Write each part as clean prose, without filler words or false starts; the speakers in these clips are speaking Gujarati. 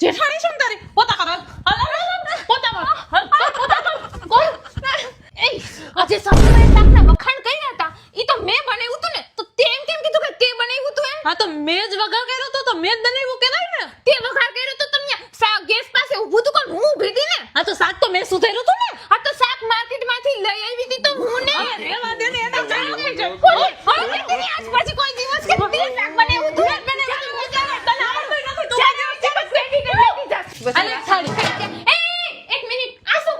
જેઠાણી શું તારી પોતા કરો પોતા કોણ એ આજે સવારે શાકના વખાણ કર્યા હતા ઈ તો મેં બનાવ્યું હતું ને તો તે એમ કેમ કીધું કે તે બનાવ્યું હતું એમ હા તો મેં જ વઘાર કર્યો તો મેં જ બનાવ્યું કેવાય ને તે વખાણ કર્યો તો તમને શાક ગેસ પાસે ઊભું હતું પણ હું ઊભી હતી ને હા તો શાક તો મેં સુધાર્યું હતું ને આ તો શાક માર્કેટમાંથી લઈ આવી હતી તો હું ને અરે રેવા દે ને એના આજ પછી કોઈ દિવસ કે તે શાક બનાવ્યું હતું અરે થાળી એક મિનિટ આસુ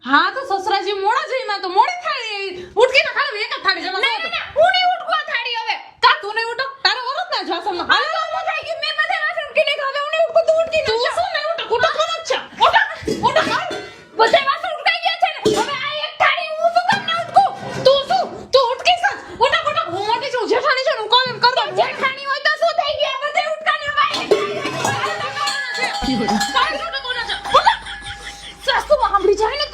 હા તો સસરાજી મોડા જઈમાં તો મોડી થાળી ઉઠકી ના ખાલી એક જ થાળી જમા ના હું નહીં ઉઠવા થાળી હવે કા તું નહીં ઉઠો તારો વરસ ના જોસમાં હાલો હું થઈ ગયું મેં બધે વાસણ ઉઠીને હવે હું નહીં ઉઠું તું ઉઠી તું શું નહીં ઉઠો ઉઠો કોણ છે ઉઠો બધે વાસણ ઉઠાઈ ગયા છે ને હવે આ એક થાળી હું શું કામ ના ઉઠકું તું શું તું ઉઠકી સર ઉઠો હું મોટી છું જેઠાણી છું હું કોમ એમ કર દઉં જેઠાણી હોય તો શું થઈ ગયું બધે ઉઠકાને તારી શું કોણ છે સાસુ સાંભળી જાય ને